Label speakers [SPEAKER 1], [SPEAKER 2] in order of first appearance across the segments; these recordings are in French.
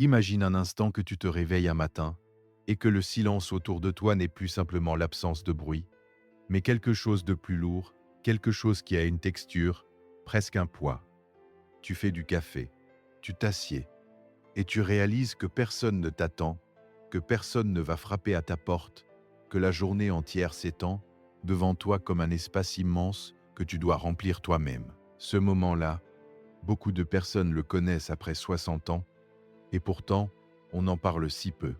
[SPEAKER 1] Imagine un instant que tu te réveilles un matin et que le silence autour de toi n'est plus simplement l'absence de bruit, mais quelque chose de plus lourd, quelque chose qui a une texture, presque un poids. Tu fais du café, tu t'assieds et tu réalises que personne ne t'attend, que personne ne va frapper à ta porte, que la journée entière s'étend devant toi comme un espace immense que tu dois remplir toi-même. Ce moment-là, beaucoup de personnes le connaissent après 60 ans, et pourtant, on en parle si peu.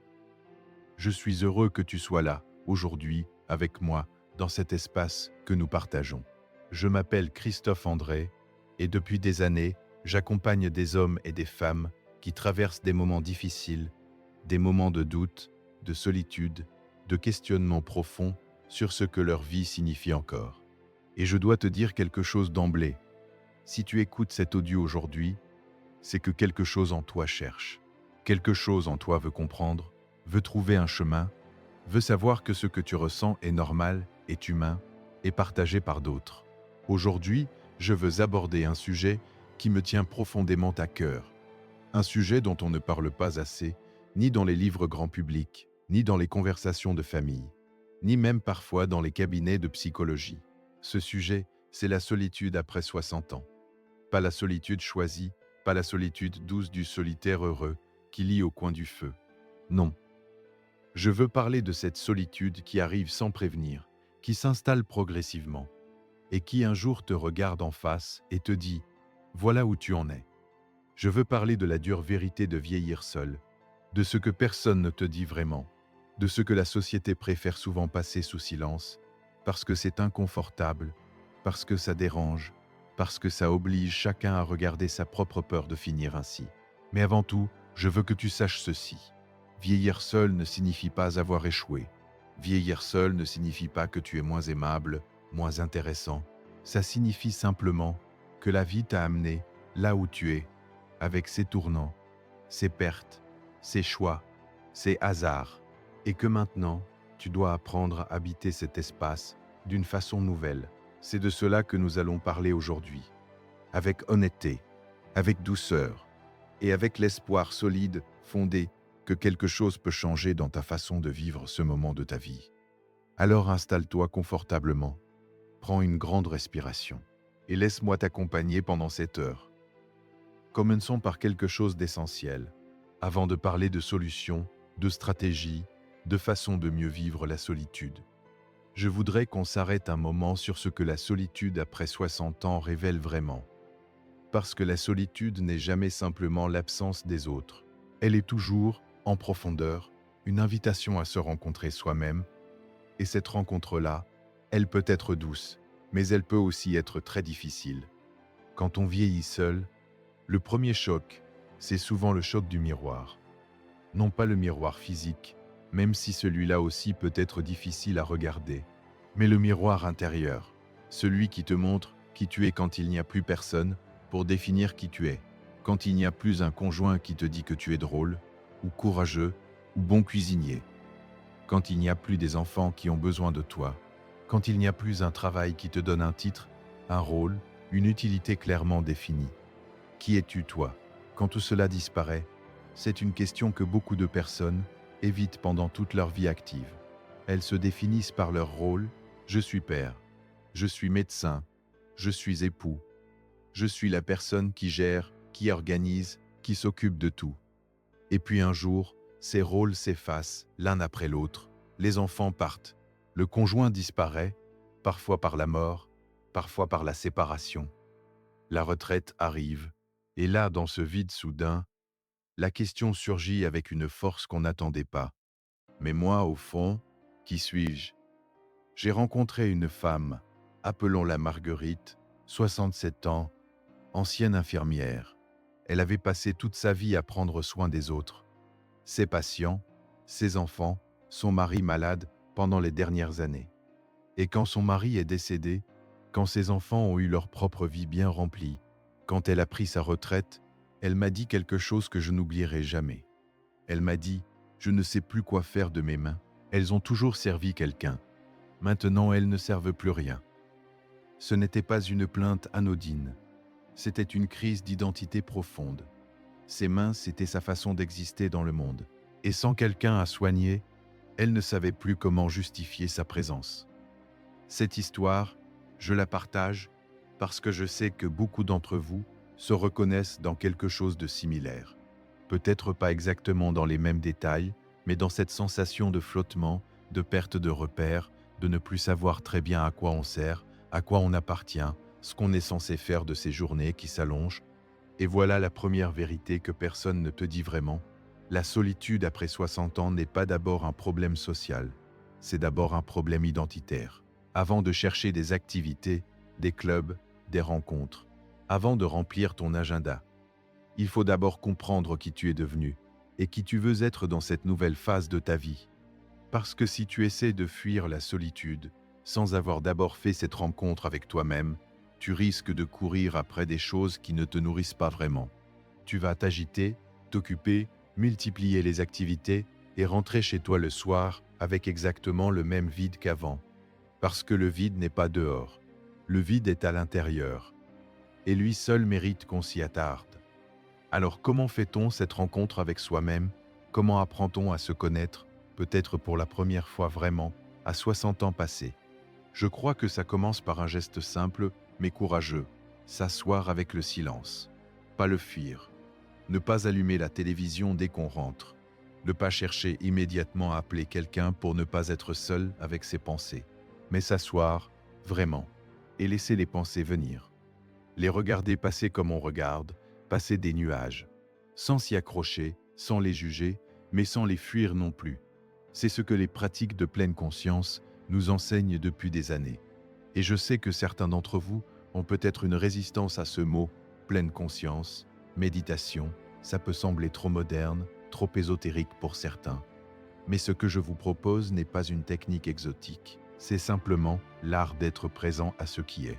[SPEAKER 1] Je suis heureux que tu sois là, aujourd'hui, avec moi, dans cet espace que nous partageons. Je m'appelle Christophe André, et depuis des années, j'accompagne des hommes et des femmes qui traversent des moments difficiles, des moments de doute, de solitude, de questionnement profond sur ce que leur vie signifie encore. Et je dois te dire quelque chose d'emblée. Si tu écoutes cet audio aujourd'hui, c'est que quelque chose en toi cherche. Quelque chose en toi veut comprendre, veut trouver un chemin, veut savoir que ce que tu ressens est normal, est humain, est partagé par d'autres. Aujourd'hui, je veux aborder un sujet qui me tient profondément à cœur. Un sujet dont on ne parle pas assez, ni dans les livres grand public, ni dans les conversations de famille, ni même parfois dans les cabinets de psychologie. Ce sujet, c'est la solitude après 60 ans. Pas la solitude choisie, pas la solitude douce du solitaire heureux qui lit au coin du feu. Non. Je veux parler de cette solitude qui arrive sans prévenir, qui s'installe progressivement, et qui un jour te regarde en face et te dit « Voilà où tu en es ». Je veux parler de la dure vérité de vieillir seul, de ce que personne ne te dit vraiment, de ce que la société préfère souvent passer sous silence, parce que c'est inconfortable, parce que ça dérange, parce que ça oblige chacun à regarder sa propre peur de finir ainsi. Mais avant tout, je veux que tu saches ceci. Vieillir seul ne signifie pas avoir échoué. Vieillir seul ne signifie pas que tu es moins aimable, moins intéressant. Ça signifie simplement que la vie t'a amené là où tu es, avec ses tournants, ses pertes, ses choix, ses hasards, et que maintenant, tu dois apprendre à habiter cet espace d'une façon nouvelle. C'est de cela que nous allons parler aujourd'hui, avec honnêteté, avec douceur, et avec l'espoir solide, fondé, que quelque chose peut changer dans ta façon de vivre ce moment de ta vie. Alors installe-toi confortablement, prends une grande respiration, et laisse-moi t'accompagner pendant cette heure. Commençons par quelque chose d'essentiel, avant de parler de solutions, de stratégies, de façon de mieux vivre la solitude. Je voudrais qu'on s'arrête un moment sur ce que la solitude après 60 ans révèle vraiment. Parce que la solitude n'est jamais simplement l'absence des autres. Elle est toujours, en profondeur, une invitation à se rencontrer soi-même, et cette rencontre-là, elle peut être douce, mais elle peut aussi être très difficile. Quand on vieillit seul, le premier choc, c'est souvent le choc du miroir. Non pas le miroir physique, même si celui-là aussi peut être difficile à regarder, mais le miroir intérieur, celui qui te montre qui tu es quand il n'y a plus personne pour définir qui tu es, quand il n'y a plus un conjoint qui te dit que tu es drôle, ou courageux, ou bon cuisinier, quand il n'y a plus des enfants qui ont besoin de toi, quand il n'y a plus un travail qui te donne un titre, un rôle, une utilité clairement définie. Qui es-tu toi? Quand tout cela disparaît, c'est une question que beaucoup de personnes évitent pendant toute leur vie active. Elles se définissent par leur rôle. Je suis père, je suis médecin, je suis époux, je suis la personne qui gère, qui organise, qui s'occupe de tout. Et puis un jour, ces rôles s'effacent l'un après l'autre, les enfants partent, le conjoint disparaît, parfois par la mort, parfois par la séparation. La retraite arrive, et là, dans ce vide soudain, la question surgit avec une force qu'on n'attendait pas. Mais moi, au fond, qui suis-je? J'ai rencontré une femme, appelons-la Marguerite, 67 ans, ancienne infirmière. Elle avait passé toute sa vie à prendre soin des autres. Ses patients, ses enfants, son mari malade pendant les dernières années. Et quand son mari est décédé, quand ses enfants ont eu leur propre vie bien remplie, quand elle a pris sa retraite, elle m'a dit quelque chose que je n'oublierai jamais. Elle m'a dit « Je ne sais plus quoi faire de mes mains. Elles ont toujours servi quelqu'un. Maintenant, elles ne servent plus rien. » Ce n'était pas une plainte anodine. C'était une crise d'identité profonde. Ses mains, c'était sa façon d'exister dans le monde. Et sans quelqu'un à soigner, elle ne savait plus comment justifier sa présence. Cette histoire, je la partage parce que je sais que beaucoup d'entre vous se reconnaissent dans quelque chose de similaire. Peut-être pas exactement dans les mêmes détails, mais dans cette sensation de flottement, de perte de repères, de ne plus savoir très bien à quoi on sert, à quoi on appartient, ce qu'on est censé faire de ces journées qui s'allongent. Et voilà la première vérité que personne ne te dit vraiment. La solitude après 60 ans n'est pas d'abord un problème social, c'est d'abord un problème identitaire. Avant de chercher des activités, des clubs, des rencontres, avant de remplir ton agenda, il faut d'abord comprendre qui tu es devenu et qui tu veux être dans cette nouvelle phase de ta vie. Parce que si tu essaies de fuir la solitude sans avoir d'abord fait cette rencontre avec toi-même, tu risques de courir après des choses qui ne te nourrissent pas vraiment. Tu vas t'agiter, t'occuper, multiplier les activités et rentrer chez toi le soir avec exactement le même vide qu'avant. Parce que le vide n'est pas dehors, le vide est à l'intérieur. Et lui seul mérite qu'on s'y attarde. Alors comment fait-on cette rencontre avec soi-même? Comment apprend-on à se connaître, peut-être pour la première fois vraiment, à 60 ans passés? Je crois que ça commence par un geste simple, mais courageux. S'asseoir avec le silence. Pas le fuir. Ne pas allumer la télévision dès qu'on rentre. Ne pas chercher immédiatement à appeler quelqu'un pour ne pas être seul avec ses pensées. Mais s'asseoir, vraiment, et laisser les pensées venir. Les regarder passer comme on regarde, passer des nuages, sans s'y accrocher, sans les juger, mais sans les fuir non plus. C'est ce que les pratiques de pleine conscience nous enseignent depuis des années. Et je sais que certains d'entre vous ont peut-être une résistance à ce mot, pleine conscience, méditation, ça peut sembler trop moderne, trop ésotérique pour certains. Mais ce que je vous propose n'est pas une technique exotique, c'est simplement l'art d'être présent à ce qui est.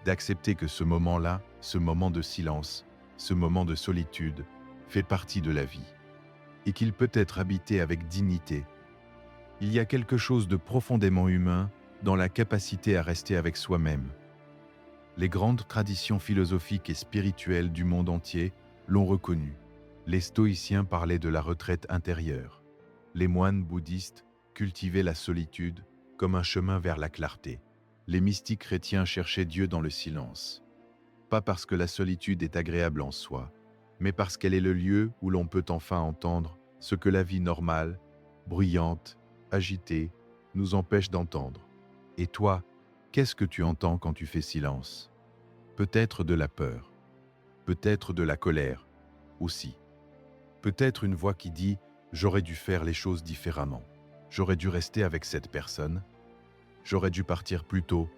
[SPEAKER 1] D'accepter que ce moment-là, ce moment de silence, ce moment de solitude, fait partie de la vie, et qu'il peut être habité avec dignité. Il y a quelque chose de profondément humain dans la capacité à rester avec soi-même. Les grandes traditions philosophiques et spirituelles du monde entier l'ont reconnu. Les stoïciens parlaient de la retraite intérieure. Les moines bouddhistes cultivaient la solitude comme un chemin vers la clarté. Les mystiques chrétiens cherchaient Dieu dans le silence. Pas parce que la solitude est agréable en soi, mais parce qu'elle est le lieu où l'on peut enfin entendre ce que la vie normale, bruyante, agitée, nous empêche d'entendre. Et toi, qu'est-ce que tu entends quand tu fais silence? Peut-être de la peur, peut-être de la colère aussi. Peut-être une voix qui dit « j'aurais dû faire les choses différemment, j'aurais dû rester avec cette personne, j'aurais dû partir plus tôt,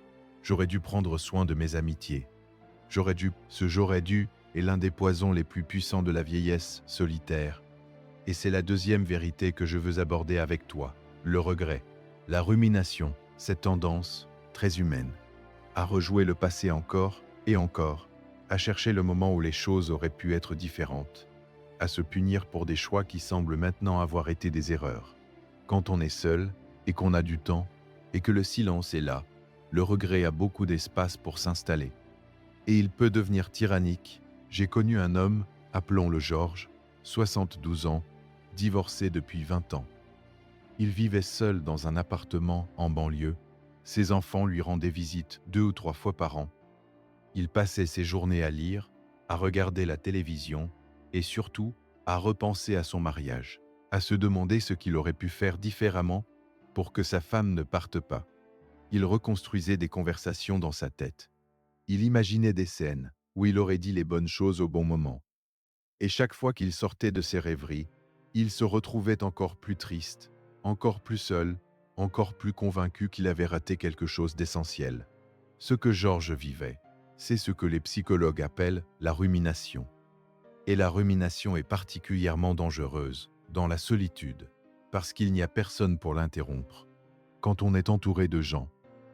[SPEAKER 1] j'aurais dû prendre soin de mes amitiés, j'aurais dû, ce j'aurais dû est l'un des poisons les plus puissants de la vieillesse solitaire. Et c'est la deuxième vérité que je veux aborder avec toi, le regret, la rumination, cette tendance très humaine, à rejouer le passé encore et encore, à chercher le moment où les choses auraient pu être différentes, à se punir pour des choix qui semblent maintenant avoir été des erreurs. Quand on est seul et qu'on a du temps et que le silence est là, le regret a beaucoup d'espace pour s'installer. Et il peut devenir tyrannique. J'ai connu un homme, appelons-le Georges, 72 ans, divorcé depuis 20 ans. Il vivait seul dans un appartement en banlieue. Ses enfants lui rendaient visite 2 ou 3 fois par an. Il passait ses journées à lire, à regarder la télévision et surtout à repenser à son mariage, à se demander ce qu'il aurait pu faire différemment pour que sa femme ne parte pas. Il reconstruisait des conversations dans sa tête. Il imaginait des scènes où il aurait dit les bonnes choses au bon moment. Et chaque fois qu'il sortait de ses rêveries, il se retrouvait encore plus triste, encore plus seul, encore plus convaincu qu'il avait raté quelque chose d'essentiel. Ce que Georges vivait, c'est ce que les psychologues appellent la rumination. Et la rumination est particulièrement dangereuse dans la solitude, parce qu'il n'y a personne pour l'interrompre. Quand on est entouré de gens,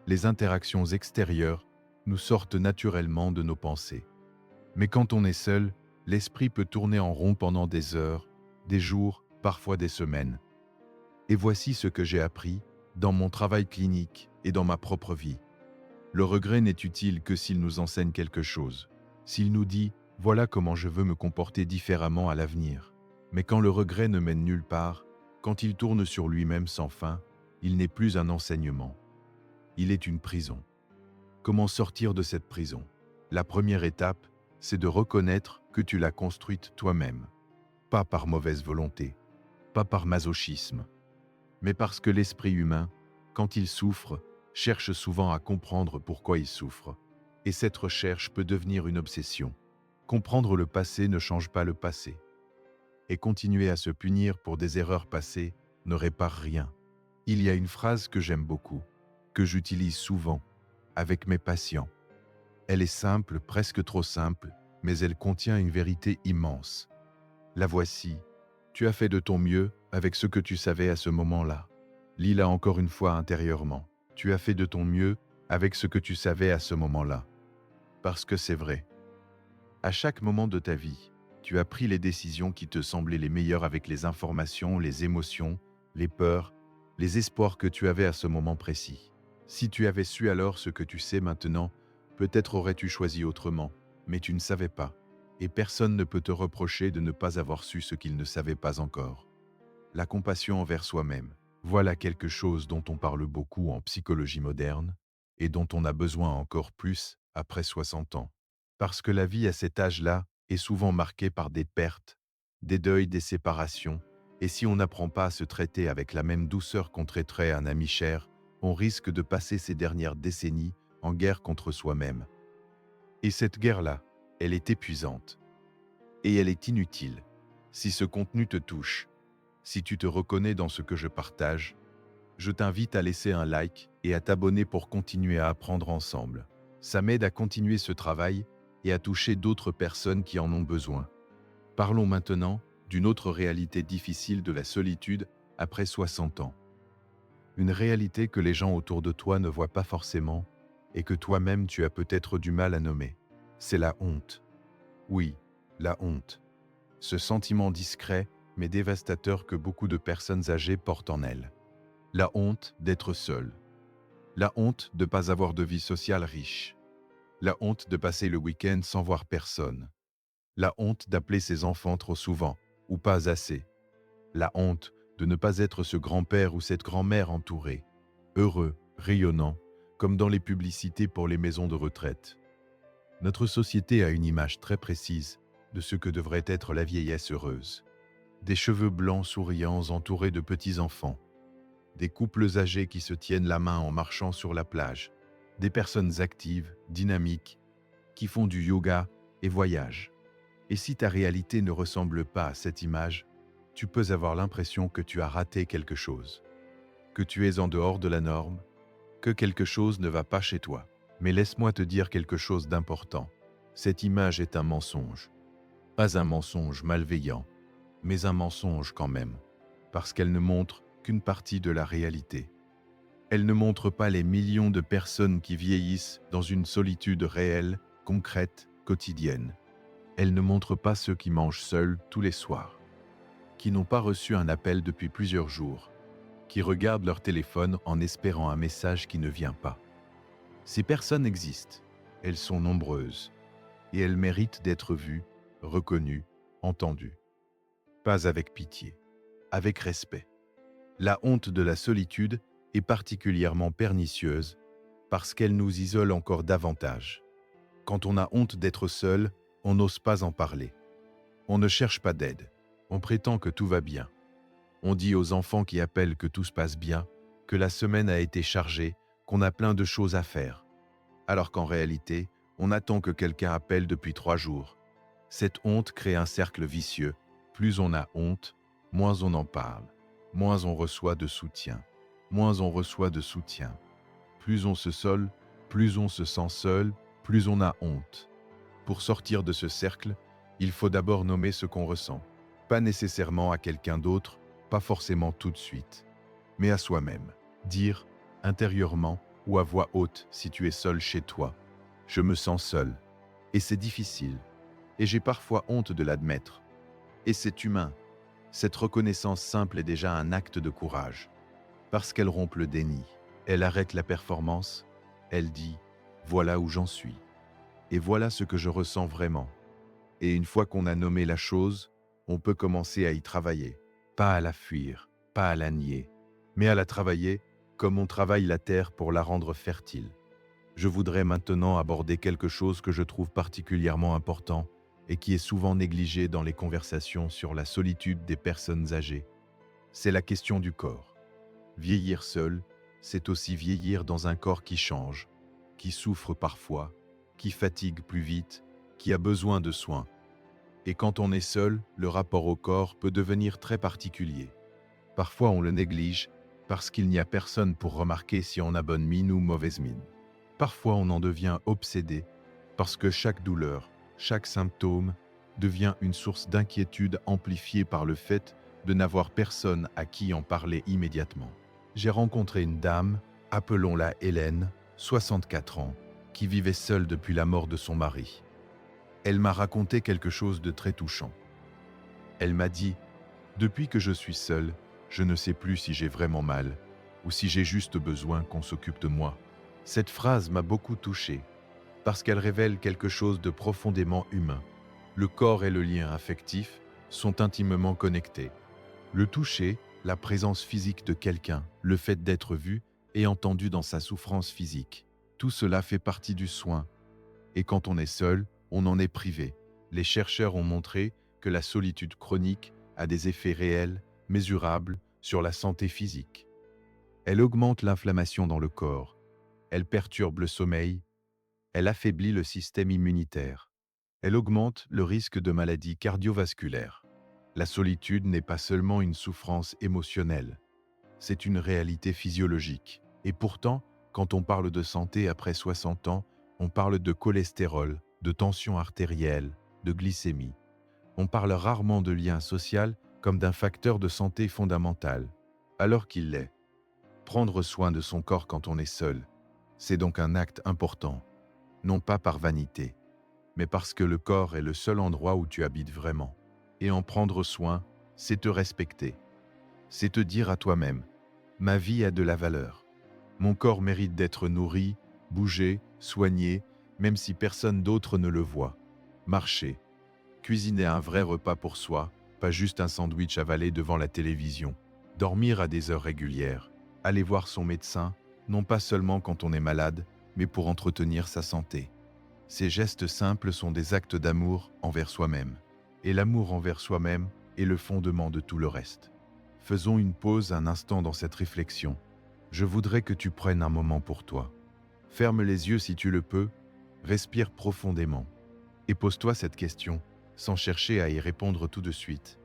[SPEAKER 1] les interactions extérieures nous sortent naturellement de nos pensées. Mais quand on est seul, l'esprit peut tourner en rond pendant des heures, des jours, parfois des semaines. Et voici ce que j'ai appris dans mon travail clinique et dans ma propre vie. Le regret n'est utile que s'il nous enseigne quelque chose. S'il nous dit Voilà comment je veux me comporter différemment à l'avenir. Mais quand le regret ne mène nulle part, quand il tourne sur lui-même sans fin, il n'est plus un enseignement. Il est une prison. Comment sortir de cette prison? La première étape, c'est de reconnaître que tu l'as construite toi-même. Pas par mauvaise volonté, pas par masochisme, mais parce que l'esprit humain, quand il souffre, cherche souvent à comprendre pourquoi il souffre. Et cette recherche peut devenir une obsession. Comprendre le passé ne change pas le passé. Et continuer à se punir pour des erreurs passées ne répare rien. Il y a une phrase que j'aime beaucoup, que j'utilise souvent, avec mes patients. Elle est simple, presque trop simple, mais elle contient une vérité immense. La voici. Tu as fait de ton mieux avec ce que tu savais à ce moment-là. Lis-la encore une fois intérieurement. Tu as fait de ton mieux avec ce que tu savais à ce moment-là. Parce que c'est vrai. À chaque moment de ta vie, tu as pris les décisions qui te semblaient les meilleures avec les informations, les émotions, les peurs, les espoirs que tu avais à ce moment précis. Si tu avais su alors ce que tu sais maintenant, peut-être aurais-tu choisi autrement, mais tu ne savais pas. Et personne ne peut te reprocher de ne pas avoir su ce qu'il ne savait pas encore. La compassion envers soi-même, voilà quelque chose dont on parle beaucoup en psychologie moderne et dont on a besoin encore plus après 60 ans. Parce que la vie à cet âge-là est souvent marquée par des pertes, des deuils, des séparations, et si on n'apprend pas à se traiter avec la même douceur qu'on traiterait un ami cher, on risque de passer ces dernières décennies en guerre contre soi-même. Et cette guerre-là, elle est épuisante. Et elle est inutile. Si ce contenu te touche, si tu te reconnais dans ce que je partage, je t'invite à laisser un like et à t'abonner pour continuer à apprendre ensemble. Ça m'aide à continuer ce travail et à toucher d'autres personnes qui en ont besoin. Parlons maintenant d'une autre réalité difficile de la solitude après 60 ans. Une réalité que les gens autour de toi ne voient pas forcément et que toi-même tu as peut-être du mal à nommer. C'est la honte. Oui, la honte. Ce sentiment discret mais dévastateur que beaucoup de personnes âgées portent en elles. La honte d'être seul. La honte de ne pas avoir de vie sociale riche. La honte de passer le week-end sans voir personne. La honte d'appeler ses enfants trop souvent ou pas assez. La honte de ne pas être ce grand-père ou cette grand-mère entouré, heureux, rayonnant, comme dans les publicités pour les maisons de retraite. Notre société a une image très précise de ce que devrait être la vieillesse heureuse. Des cheveux blancs souriants entourés de petits-enfants. Des couples âgés qui se tiennent la main en marchant sur la plage. Des personnes actives, dynamiques, qui font du yoga et voyagent. Et si ta réalité ne ressemble pas à cette image, tu peux avoir l'impression que tu as raté quelque chose, que tu es en dehors de la norme, que quelque chose ne va pas chez toi. Mais laisse-moi te dire quelque chose d'important. Cette image est un mensonge. Pas un mensonge malveillant, mais un mensonge quand même, parce qu'elle ne montre qu'une partie de la réalité. Elle ne montre pas les millions de personnes qui vieillissent dans une solitude réelle, concrète, quotidienne. Elle ne montre pas ceux qui mangent seuls tous les soirs, qui n'ont pas reçu un appel depuis plusieurs jours, qui regardent leur téléphone en espérant un message qui ne vient pas. Ces personnes existent, elles sont nombreuses, et elles méritent d'être vues, reconnues, entendues. Pas avec pitié, avec respect. La honte de la solitude est particulièrement pernicieuse parce qu'elle nous isole encore davantage. Quand on a honte d'être seul, on n'ose pas en parler. On ne cherche pas d'aide. On prétend que tout va bien. On dit aux enfants qui appellent que tout se passe bien, que la semaine a été chargée, qu'on a plein de choses à faire. Alors qu'en réalité, on attend que quelqu'un appelle depuis 3 jours. Cette honte crée un cercle vicieux. Plus on a honte, moins on en parle. Moins on reçoit de soutien. Moins on reçoit de soutien. Plus on se sole, plus on se sent seul, plus on a honte. Pour sortir de ce cercle, il faut d'abord nommer ce qu'on ressent. Pas nécessairement à quelqu'un d'autre, pas forcément tout de suite, mais à soi-même. Dire, intérieurement ou à voix haute si tu es seul chez toi, « Je me sens seul ». Et c'est difficile. Et j'ai parfois honte de l'admettre. Et c'est humain. Cette reconnaissance simple est déjà un acte de courage. Parce qu'elle rompt le déni. Elle arrête la performance. Elle dit « Voilà où j'en suis. Et voilà ce que je ressens vraiment. » Et une fois qu'on a nommé la chose, on peut commencer à y travailler. Pas à la fuir, pas à la nier, mais à la travailler comme on travaille la terre pour la rendre fertile. Je voudrais maintenant aborder quelque chose que je trouve particulièrement important et qui est souvent négligé dans les conversations sur la solitude des personnes âgées. C'est la question du corps. Vieillir seul, c'est aussi vieillir dans un corps qui change, qui souffre parfois, qui fatigue plus vite, qui a besoin de soins. Et quand on est seul, le rapport au corps peut devenir très particulier. Parfois on le néglige parce qu'il n'y a personne pour remarquer si on a bonne mine ou mauvaise mine. Parfois on en devient obsédé parce que chaque douleur, chaque symptôme devient une source d'inquiétude amplifiée par le fait de n'avoir personne à qui en parler immédiatement. J'ai rencontré une dame, appelons-la Hélène, 64 ans, qui vivait seule depuis la mort de son mari. Elle m'a raconté quelque chose de très touchant. Elle m'a dit « Depuis que je suis seule, je ne sais plus si j'ai vraiment mal ou si j'ai juste besoin qu'on s'occupe de moi. » Cette phrase m'a beaucoup touché parce qu'elle révèle quelque chose de profondément humain. Le corps et le lien affectif sont intimement connectés. Le toucher, la présence physique de quelqu'un, le fait d'être vu et entendu dans sa souffrance physique, tout cela fait partie du soin. Et quand on est seul, on en est privé. Les chercheurs ont montré que la solitude chronique a des effets réels, mesurables, sur la santé physique. Elle augmente l'inflammation dans le corps, elle perturbe le sommeil, elle affaiblit le système immunitaire, elle augmente le risque de maladies cardiovasculaires. La solitude n'est pas seulement une souffrance émotionnelle, c'est une réalité physiologique. Et pourtant, quand on parle de santé après 60 ans, on parle de cholestérol, de tension artérielle, de glycémie. On parle rarement de lien social comme d'un facteur de santé fondamental, alors qu'il l'est. Prendre soin de son corps quand on est seul, c'est donc un acte important, non pas par vanité, mais parce que le corps est le seul endroit où tu habites vraiment. Et en prendre soin, c'est te respecter. C'est te dire à toi-même, ma vie a de la valeur. Mon corps mérite d'être nourri, bougé, soigné, même si personne d'autre ne le voit. Marcher. Cuisiner un vrai repas pour soi, pas juste un sandwich avalé devant la télévision. Dormir à des heures régulières. Aller voir son médecin, non pas seulement quand on est malade, mais pour entretenir sa santé. Ces gestes simples sont des actes d'amour envers soi-même. Et l'amour envers soi-même est le fondement de tout le reste. Faisons une pause un instant dans cette réflexion. Je voudrais que tu prennes un moment pour toi. Ferme les yeux si tu le peux, respire profondément et pose-toi cette question sans chercher à y répondre tout de suite.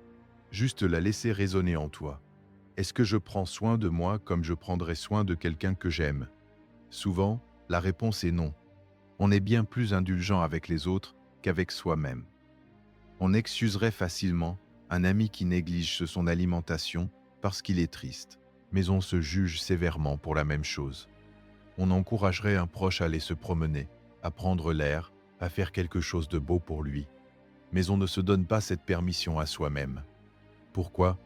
[SPEAKER 1] Juste la laisser résonner en toi. Est-ce que je prends soin de moi comme je prendrais soin de quelqu'un que j'aime? Souvent, la réponse est non. On est bien plus indulgent avec les autres qu'avec soi-même. On excuserait facilement un ami qui néglige son alimentation parce qu'il est triste, mais on se juge sévèrement pour la même chose. On encouragerait un proche à aller se promener, à prendre l'air, à faire quelque chose de beau pour lui. Mais on ne se donne pas cette permission à soi-même. Pourquoi?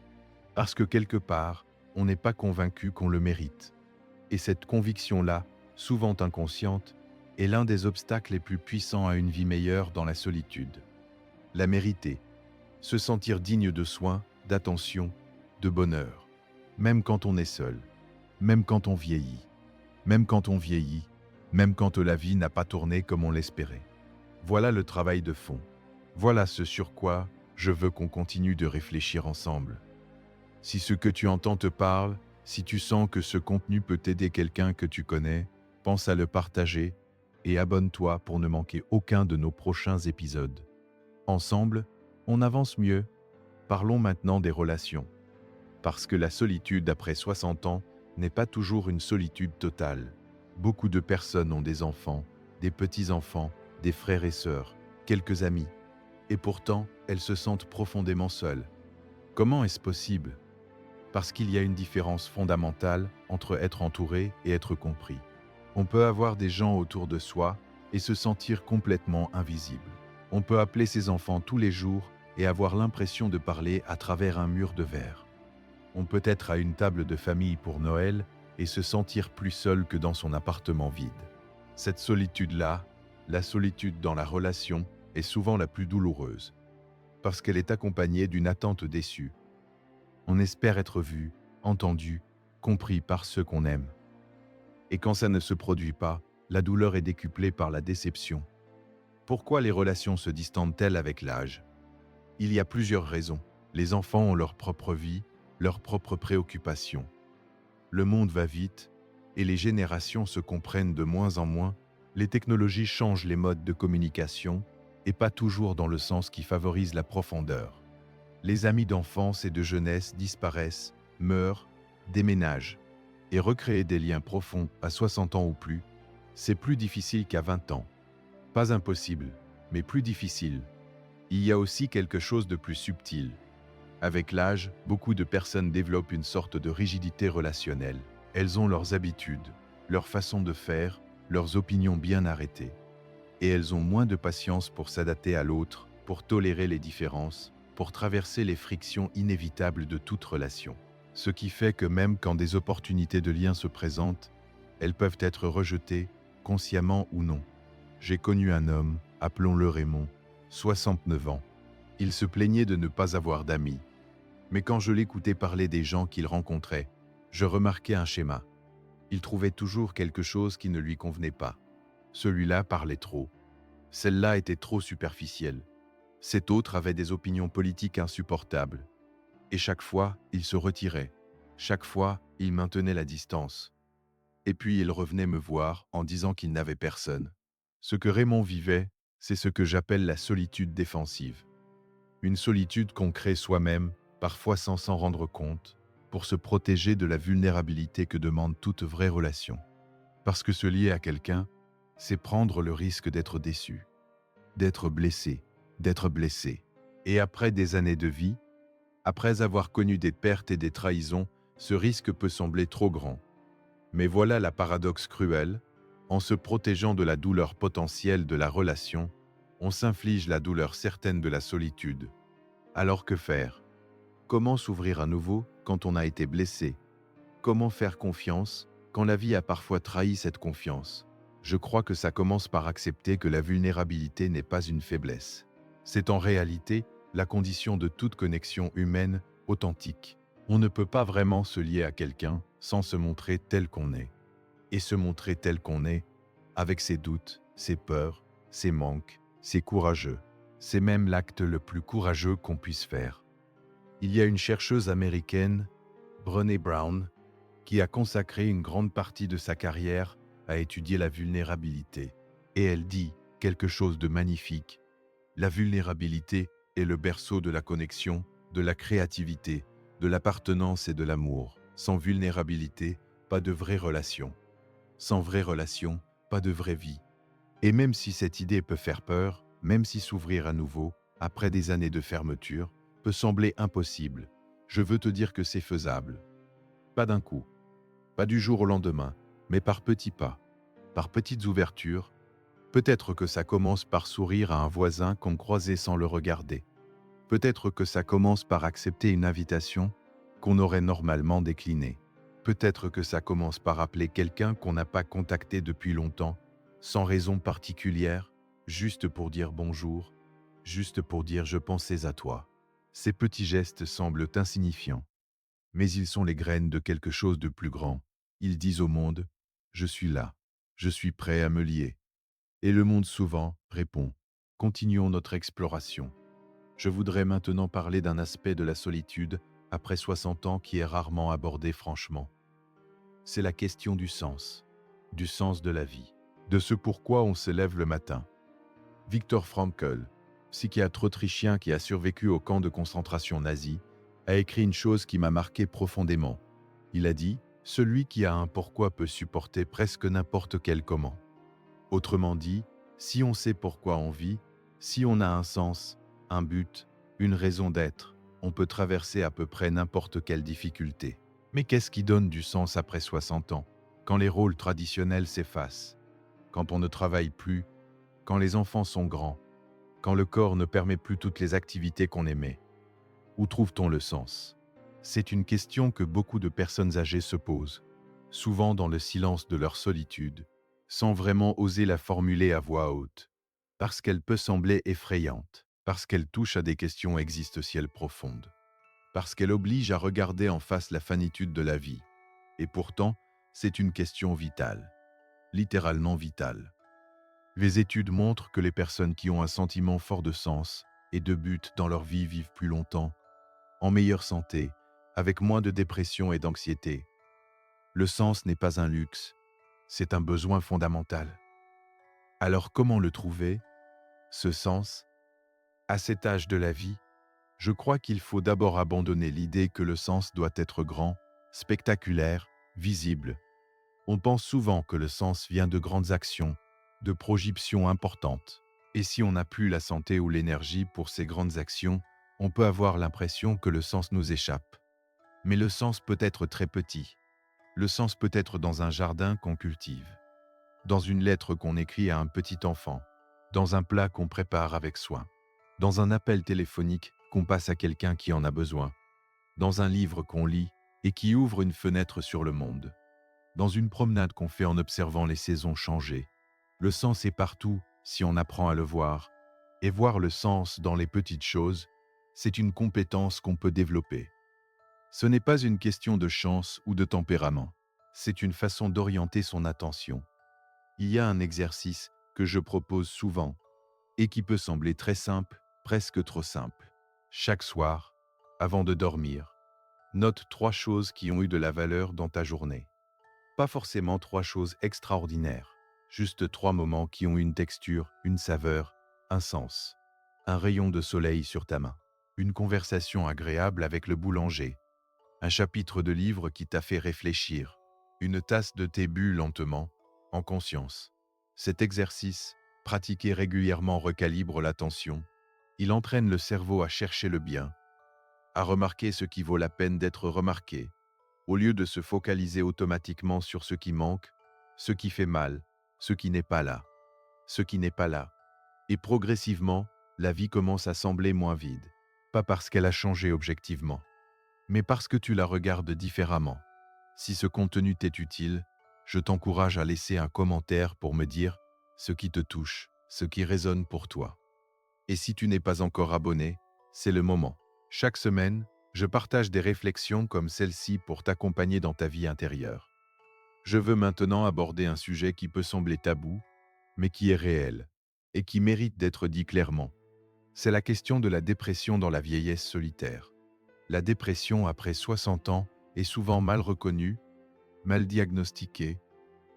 [SPEAKER 1] Parce que quelque part, on n'est pas convaincu qu'on le mérite. Et cette conviction-là, souvent inconsciente, est l'un des obstacles les plus puissants à une vie meilleure dans la solitude. La mériter, se sentir digne de soins, d'attention, de bonheur, même quand on est seul, même quand on vieillit, même quand on vieillit, même quand la vie n'a pas tourné comme on l'espérait. Voilà le travail de fond. Voilà ce sur quoi je veux qu'on continue de réfléchir ensemble. Si ce que tu entends te parle, si tu sens que ce contenu peut aider quelqu'un que tu connais, pense à le partager et abonne-toi pour ne manquer aucun de nos prochains épisodes. Ensemble, on avance mieux. Parlons maintenant des relations. Parce que la solitude après 60 ans n'est pas toujours une solitude totale. Beaucoup de personnes ont des enfants, des petits-enfants, des frères et sœurs, quelques amis. Et pourtant, elles se sentent profondément seules. Comment est-ce possible? Parce qu'il y a une différence fondamentale entre être entouré et être compris. On peut avoir des gens autour de soi et se sentir complètement invisible. On peut appeler ses enfants tous les jours et avoir l'impression de parler à travers un mur de verre. On peut être à une table de famille pour Noël et se sentir plus seul que dans son appartement vide. Cette solitude-là, la solitude dans la relation, est souvent la plus douloureuse, parce qu'elle est accompagnée d'une attente déçue. On espère être vu, entendu, compris par ceux qu'on aime. Et quand ça ne se produit pas, la douleur est décuplée par la déception. Pourquoi les relations se distendent-elles avec l'âge? Il y a plusieurs raisons. Les enfants ont leur propre vie, leurs propres préoccupations. Le monde va vite et les générations se comprennent de moins en moins. Les technologies changent les modes de communication et pas toujours dans le sens qui favorise la profondeur. Les amis d'enfance et de jeunesse disparaissent, meurent, déménagent. Et recréer des liens profonds à 60 ans ou plus, c'est plus difficile qu'à 20 ans. Pas impossible, mais plus difficile. Il y a aussi quelque chose de plus subtil. Avec l'âge, beaucoup de personnes développent une sorte de rigidité relationnelle. Elles ont leurs habitudes, leur façon de faire, leurs opinions bien arrêtées. Et elles ont moins de patience pour s'adapter à l'autre, pour tolérer les différences, pour traverser les frictions inévitables de toute relation. Ce qui fait que même quand des opportunités de lien se présentent, elles peuvent être rejetées, consciemment ou non. J'ai connu un homme, appelons-le Raymond, 69 ans. Il se plaignait de ne pas avoir d'amis. Mais quand je l'écoutais parler des gens qu'il rencontrait, je remarquais un schéma. Il trouvait toujours quelque chose qui ne lui convenait pas. Celui-là parlait trop. Celle-là était trop superficielle. Cet autre avait des opinions politiques insupportables. Et chaque fois, il se retirait. Chaque fois, il maintenait la distance. Et puis il revenait me voir en disant qu'il n'avait personne. Ce que Raymond vivait, c'est ce que j'appelle la solitude défensive. Une solitude qu'on crée soi-même, parfois sans s'en rendre compte, pour se protéger de la vulnérabilité que demande toute vraie relation. Parce que se lier à quelqu'un, c'est prendre le risque d'être déçu, d'être blessé, d'être blessé. Et après des années de vie, après avoir connu des pertes et des trahisons, ce risque peut sembler trop grand. Mais voilà la paradoxe cruelle, en se protégeant de la douleur potentielle de la relation, on s'inflige la douleur certaine de la solitude. Alors que faire? Comment s'ouvrir à nouveau quand on a été blessé? Comment faire confiance quand la vie a parfois trahi cette confiance? Je crois que ça commence par accepter que la vulnérabilité n'est pas une faiblesse. C'est en réalité la condition de toute connexion humaine authentique. On ne peut pas vraiment se lier à quelqu'un sans se montrer tel qu'on est. Et se montrer tel qu'on est, avec ses doutes, ses peurs, ses manques, ses courageux. C'est même l'acte le plus courageux qu'on puisse faire. Il y a une chercheuse américaine, Brené Brown, qui a consacré une grande partie de sa carrière à étudier la vulnérabilité. Et elle dit quelque chose de magnifique. La vulnérabilité est le berceau de la connexion, de la créativité, de l'appartenance et de l'amour. Sans vulnérabilité, pas de vraie relation. Sans vraie relation, pas de vraie vie. Et même si cette idée peut faire peur, même si s'ouvrir à nouveau, après des années de fermeture, peut sembler impossible, je veux te dire que c'est faisable. Pas d'un coup, pas du jour au lendemain, mais par petits pas, par petites ouvertures. Peut-être que ça commence par sourire à un voisin qu'on croisait sans le regarder. Peut-être que ça commence par accepter une invitation qu'on aurait normalement déclinée. Peut-être que ça commence par appeler quelqu'un qu'on n'a pas contacté depuis longtemps, sans raison particulière, juste pour dire bonjour, juste pour dire je pensais à toi. Ces petits gestes semblent insignifiants, mais ils sont les graines de quelque chose de plus grand. Ils disent au monde, je suis là, je suis prêt à me lier. Et le monde souvent répond, continuons notre exploration. Je voudrais maintenant parler d'un aspect de la solitude après 60 ans qui est rarement abordé franchement. C'est la question du sens de la vie, de ce pourquoi on se lève le matin. Viktor Frankl, psychiatre autrichien qui a survécu au camp de concentration nazi, a écrit une chose qui m'a marqué profondément. Il a dit « Celui qui a un pourquoi peut supporter presque n'importe quel comment ». Autrement dit, si on sait pourquoi on vit, si on a un sens, un but, une raison d'être, on peut traverser à peu près n'importe quelle difficulté. Mais qu'est-ce qui donne du sens après 60 ans, quand les rôles traditionnels s'effacent, quand on ne travaille plus, quand les enfants sont grands, quand le corps ne permet plus toutes les activités qu'on aimait? Où trouve-t-on le sens? C'est une question que beaucoup de personnes âgées se posent, souvent dans le silence de leur solitude, sans vraiment oser la formuler à voix haute. Parce qu'elle peut sembler effrayante, parce qu'elle touche à des questions existentielles profondes, parce qu'elle oblige à regarder en face la finitude de la vie. Et pourtant, c'est une question vitale, littéralement vitale. Les études montrent que les personnes qui ont un sentiment fort de sens et de but dans leur vie vivent plus longtemps, en meilleure santé, avec moins de dépression et d'anxiété. Le sens n'est pas un luxe, c'est un besoin fondamental. Alors comment le trouver, ce sens? À cet âge de la vie, je crois qu'il faut d'abord abandonner l'idée que le sens doit être grand, spectaculaire, visible. On pense souvent que le sens vient de grandes actions, de projections importantes. Et si on n'a plus la santé ou l'énergie pour ces grandes actions, on peut avoir l'impression que le sens nous échappe. Mais le sens peut être très petit. Le sens peut être dans un jardin qu'on cultive, dans une lettre qu'on écrit à un petit enfant, dans un plat qu'on prépare avec soin, dans un appel téléphonique qu'on passe à quelqu'un qui en a besoin, dans un livre qu'on lit et qui ouvre une fenêtre sur le monde, dans une promenade qu'on fait en observant les saisons changer. Le sens est partout si on apprend à le voir. Et voir le sens dans les petites choses, c'est une compétence qu'on peut développer. Ce n'est pas une question de chance ou de tempérament. C'est une façon d'orienter son attention. Il y a un exercice que je propose souvent et qui peut sembler très simple, presque trop simple. Chaque soir, avant de dormir, note 3 choses qui ont eu de la valeur dans ta journée. Pas forcément 3 choses extraordinaires, juste 3 moments qui ont une texture, une saveur, un sens. Un rayon de soleil sur ta main, une conversation agréable avec le boulanger, un chapitre de livre qui t'a fait réfléchir, une tasse de thé bu lentement, en conscience. Cet exercice, pratiqué régulièrement, recalibre l'attention. Il entraîne le cerveau à chercher le bien, à remarquer ce qui vaut la peine d'être remarqué, au lieu de se focaliser automatiquement sur ce qui manque, ce qui fait mal, ce qui n'est pas là, ce qui n'est pas là. Et progressivement, la vie commence à sembler moins vide, pas parce qu'elle a changé objectivement, mais parce que tu la regardes différemment. Si ce contenu t'est utile, je t'encourage à laisser un commentaire pour me dire ce qui te touche, ce qui résonne pour toi. Et si tu n'es pas encore abonné, c'est le moment. Chaque semaine, je partage des réflexions comme celle-ci pour t'accompagner dans ta vie intérieure. Je veux maintenant aborder un sujet qui peut sembler tabou, mais qui est réel, et qui mérite d'être dit clairement. C'est la question de la dépression dans la vieillesse solitaire. La dépression après 60 ans est souvent mal reconnue, mal diagnostiquée,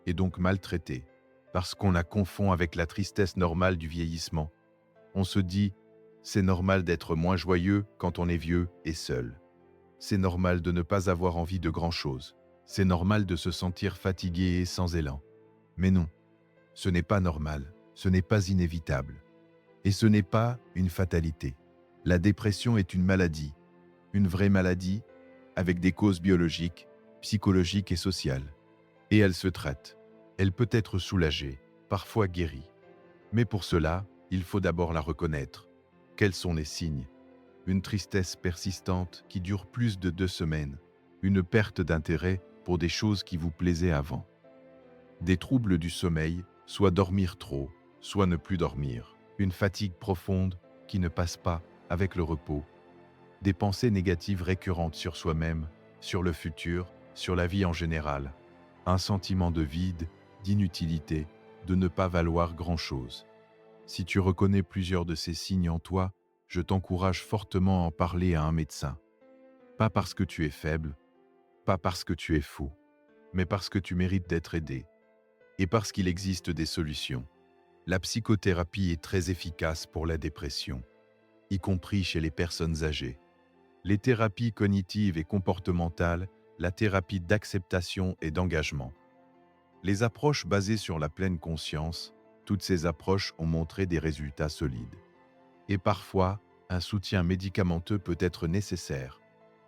[SPEAKER 1] et donc mal traitée, parce qu'on la confond avec la tristesse normale du vieillissement. On se dit, c'est normal d'être moins joyeux quand on est vieux et seul. C'est normal de ne pas avoir envie de grand-chose. C'est normal de se sentir fatigué et sans élan. Mais non, ce n'est pas normal, ce n'est pas inévitable. Et ce n'est pas une fatalité. La dépression est une maladie, une vraie maladie, avec des causes biologiques, psychologiques et sociales. Et elle se traite. Elle peut être soulagée, parfois guérie. Mais pour cela, il faut d'abord la reconnaître. Quels sont les signes? Une tristesse persistante qui dure plus de 2 semaines, une perte d'intérêt pour des choses qui vous plaisaient avant. Des troubles du sommeil, soit dormir trop, soit ne plus dormir. Une fatigue profonde qui ne passe pas avec le repos. Des pensées négatives récurrentes sur soi-même, sur le futur, sur la vie en général. Un sentiment de vide, d'inutilité, de ne pas valoir grand-chose. Si tu reconnais plusieurs de ces signes en toi, je t'encourage fortement à en parler à un médecin. Pas parce que tu es faible, pas parce que tu es fou, mais parce que tu mérites d'être aidé. Et parce qu'il existe des solutions. La psychothérapie est très efficace pour la dépression, y compris chez les personnes âgées. Les thérapies cognitives et comportementales, la thérapie d'acceptation et d'engagement. Les approches basées sur la pleine conscience, toutes ces approches ont montré des résultats solides. Et parfois, un soutien médicamenteux peut être nécessaire,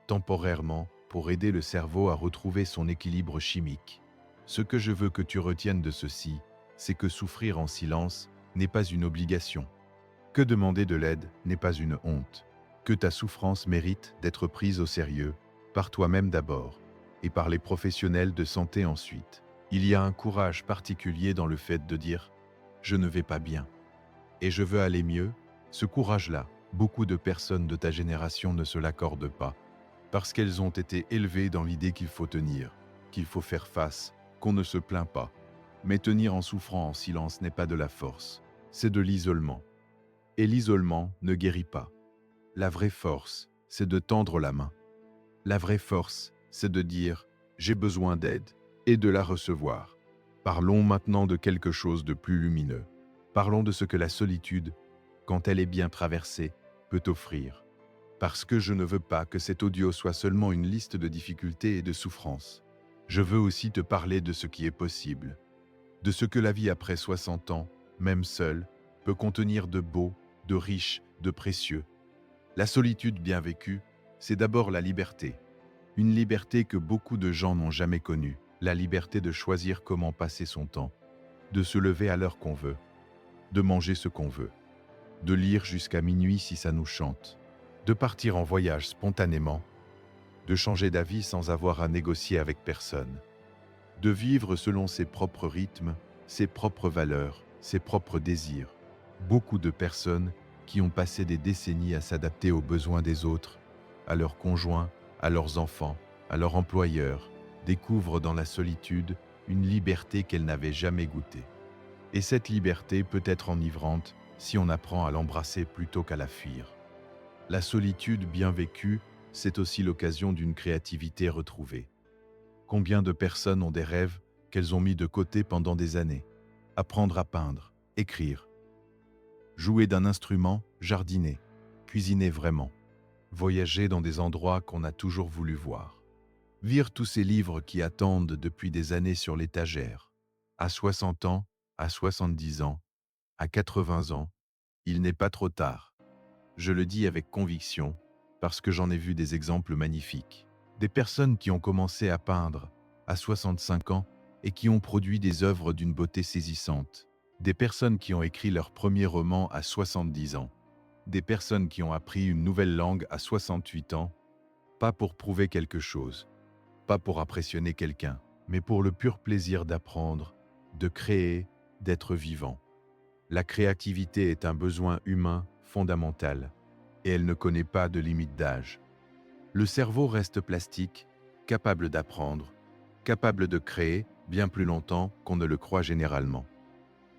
[SPEAKER 1] temporairement, pour aider le cerveau à retrouver son équilibre chimique. Ce que je veux que tu retiennes de ceci, c'est que souffrir en silence n'est pas une obligation. Que demander de l'aide n'est pas une honte. Que ta souffrance mérite d'être prise au sérieux, par toi-même d'abord, et par les professionnels de santé ensuite. Il y a un courage particulier dans le fait de dire « je ne vais pas bien ». et je veux aller mieux, ce courage-là, beaucoup de personnes de ta génération ne se l'accordent pas, parce qu'elles ont été élevées dans l'idée qu'il faut tenir, qu'il faut faire face, qu'on ne se plaint pas. Mais tenir en souffrant en silence n'est pas de la force, c'est de l'isolement. Et l'isolement ne guérit pas. La vraie force, c'est de tendre la main. La vraie force, c'est de dire « j'ai besoin d'aide » et de la recevoir. Parlons maintenant de quelque chose de plus lumineux. Parlons de ce que la solitude, quand elle est bien traversée, peut offrir. Parce que je ne veux pas que cet audio soit seulement une liste de difficultés et de souffrances. Je veux aussi te parler de ce qui est possible. De ce que la vie après 60 ans, même seule, peut contenir de beau, de riche, de précieux. La solitude bien vécue, c'est d'abord la liberté. Une liberté que beaucoup de gens n'ont jamais connue. La liberté de choisir comment passer son temps, de se lever à l'heure qu'on veut, de manger ce qu'on veut, de lire jusqu'à minuit si ça nous chante, de partir en voyage spontanément, de changer d'avis sans avoir à négocier avec personne, de vivre selon ses propres rythmes, ses propres valeurs, ses propres désirs. Beaucoup de personnes qui ont passé des décennies à s'adapter aux besoins des autres, à leurs conjoints, à leurs enfants, à leur employeur, découvrent dans la solitude une liberté qu'elles n'avaient jamais goûtée. Et cette liberté peut être enivrante si on apprend à l'embrasser plutôt qu'à la fuir. La solitude bien vécue, c'est aussi l'occasion d'une créativité retrouvée. Combien de personnes ont des rêves qu'elles ont mis de côté pendant des années? Apprendre à peindre, écrire, jouer d'un instrument, jardiner, cuisiner vraiment, voyager dans des endroits qu'on a toujours voulu voir. Lire tous ces livres qui attendent depuis des années sur l'étagère. À 60 ans, à 70 ans, à 80 ans, il n'est pas trop tard. Je le dis avec conviction, parce que j'en ai vu des exemples magnifiques. Des personnes qui ont commencé à peindre à 65 ans et qui ont produit des œuvres d'une beauté saisissante. Des personnes qui ont écrit leur premier roman à 70 ans. Des personnes qui ont appris une nouvelle langue à 68 ans, pas pour prouver quelque chose, pas pour impressionner quelqu'un, mais pour le pur plaisir d'apprendre, de créer, d'être vivant. La créativité est un besoin humain fondamental, et elle ne connaît pas de limite d'âge. Le cerveau reste plastique, capable d'apprendre, capable de créer bien plus longtemps qu'on ne le croit généralement.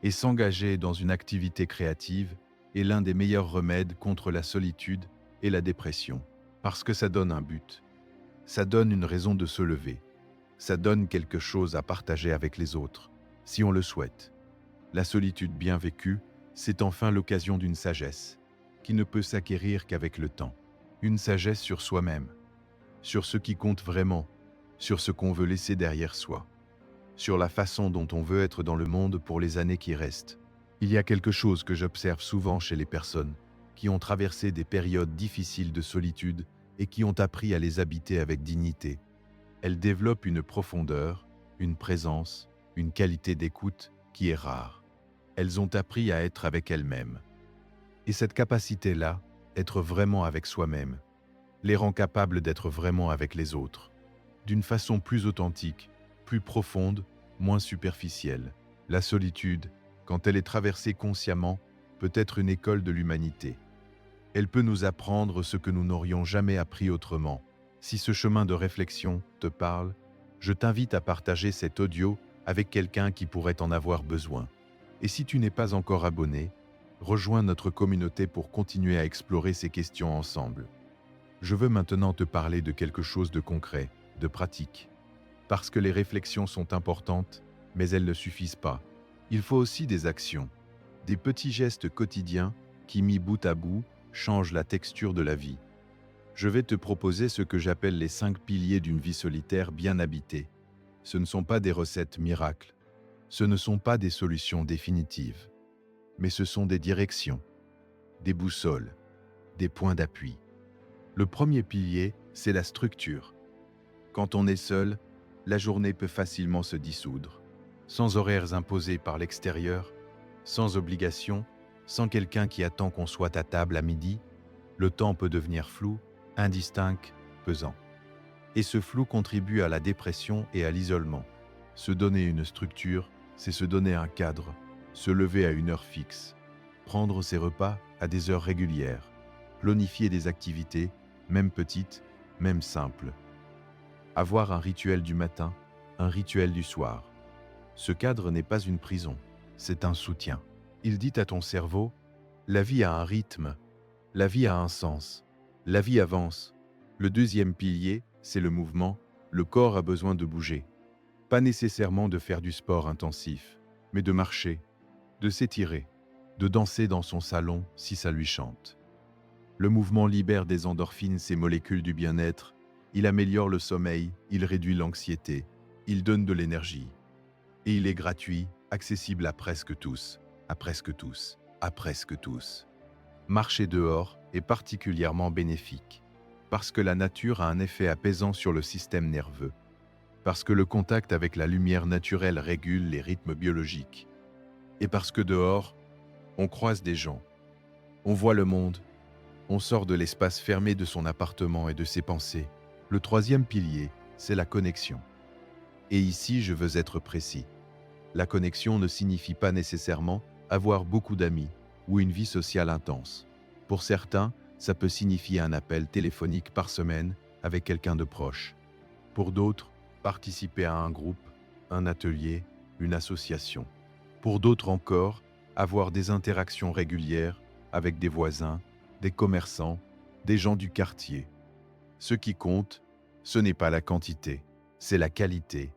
[SPEAKER 1] Et s'engager dans une activité créative est l'un des meilleurs remèdes contre la solitude et la dépression, parce que ça donne un but. Ça donne une raison de se lever. Ça donne quelque chose à partager avec les autres, si on le souhaite. La solitude bien vécue, c'est enfin l'occasion d'une sagesse, qui ne peut s'acquérir qu'avec le temps. Une sagesse sur soi-même, sur ce qui compte vraiment, sur ce qu'on veut laisser derrière soi, sur la façon dont on veut être dans le monde pour les années qui restent. Il y a quelque chose que j'observe souvent chez les personnes qui ont traversé des périodes difficiles de solitude et qui ont appris à les habiter avec dignité. Elles développent une profondeur, une présence, une qualité d'écoute qui est rare. Elles ont appris à être avec elles-mêmes. Et cette capacité-là, être vraiment avec soi-même, les rend capables d'être vraiment avec les autres, d'une façon plus authentique, plus profonde, moins superficielle. La solitude, quand elle est traversée consciemment, peut être une école de l'humanité. Elle peut nous apprendre ce que nous n'aurions jamais appris autrement. Si ce chemin de réflexion te parle, je t'invite à partager cet audio avec quelqu'un qui pourrait en avoir besoin. Et si tu n'es pas encore abonné, rejoins notre communauté pour continuer à explorer ces questions ensemble. Je veux maintenant te parler de quelque chose de concret, de pratique. Parce que les réflexions sont importantes, mais elles ne suffisent pas. Il faut aussi des actions, des petits gestes quotidiens qui, mis bout à bout, changent la texture de la vie. Je vais te proposer ce que j'appelle les 5 piliers d'une vie solitaire bien habitée. Ce ne sont pas des recettes miracles, ce ne sont pas des solutions définitives, mais ce sont des directions, des boussoles, des points d'appui. Le premier pilier, c'est la structure. Quand on est seul, la journée peut facilement se dissoudre, sans horaires imposés par l'extérieur, sans obligation, sans quelqu'un qui attend qu'on soit à table à midi. Le temps peut devenir flou, indistinct, pesant. Et ce flou contribue à la dépression et à l'isolement. Se donner une structure, c'est se donner un cadre, se lever à une heure fixe, Prendre ses repas à des heures régulières. Planifier des activités, même petites, même simples. Avoir un rituel du matin, un rituel du soir. Ce cadre n'est pas une prison, c'est un soutien. Il dit à ton cerveau, la vie a un rythme, la vie a un sens, la vie avance. Le deuxième pilier, c'est le mouvement, le corps a besoin de bouger. Pas nécessairement de faire du sport intensif, mais de marcher, de s'étirer, de danser dans son salon si ça lui chante. Le mouvement libère des endorphines, ces molécules du bien-être, il améliore le sommeil, il réduit l'anxiété, il donne de l'énergie. Et il est gratuit, accessible à presque tous, à presque tous, à presque tous. Marcher dehors est particulièrement bénéfique, parce que la nature a un effet apaisant sur le système nerveux, parce que le contact avec la lumière naturelle régule les rythmes biologiques, et parce que dehors, on croise des gens, on voit le monde, on sort de l'espace fermé de son appartement et de ses pensées. Le troisième pilier, c'est la connexion. Et ici, je veux être précis. La connexion ne signifie pas nécessairement avoir beaucoup d'amis ou une vie sociale intense. Pour certains, ça peut signifier un appel téléphonique par semaine avec quelqu'un de proche. Pour d'autres, participer à un groupe, un atelier, une association. Pour d'autres encore, avoir des interactions régulières avec des voisins, des commerçants, des gens du quartier. Ce qui compte, ce n'est pas la quantité, c'est la qualité.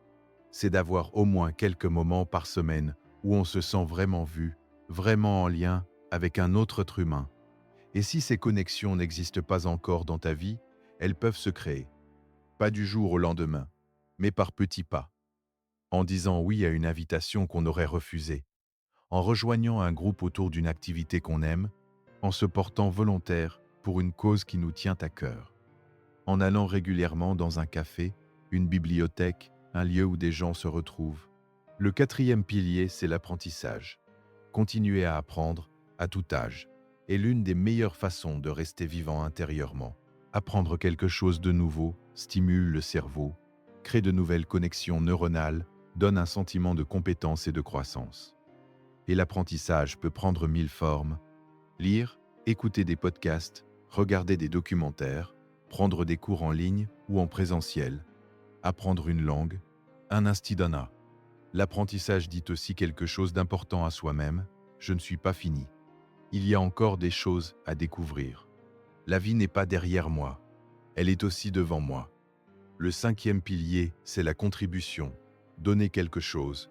[SPEAKER 1] C'est d'avoir au moins quelques moments par semaine où on se sent vraiment vu, vraiment en lien avec un autre être humain. Et si ces connexions n'existent pas encore dans ta vie, elles peuvent se créer. Pas du jour au lendemain, mais par petits pas. En disant oui à une invitation qu'on aurait refusée, en rejoignant un groupe autour d'une activité qu'on aime, en se portant volontaire pour une cause qui nous tient à cœur, en allant régulièrement dans un café, une bibliothèque, un lieu où des gens se retrouvent. Le quatrième pilier, c'est l'apprentissage. Continuer à apprendre à tout âge est l'une des meilleures façons de rester vivant intérieurement. Apprendre quelque chose de nouveau stimule le cerveau, crée de nouvelles connexions neuronales, donne un sentiment de compétence et de croissance. Et l'apprentissage peut prendre 1000 formes. Lire, écouter des podcasts, regarder des documentaires, prendre des cours en ligne ou en présentiel, apprendre une langue, un instidana. L'apprentissage dit aussi quelque chose d'important à soi-même, je ne suis pas fini. Il y a encore des choses à découvrir. La vie n'est pas derrière moi, elle est aussi devant moi. Le cinquième pilier, c'est la contribution. Donner quelque chose,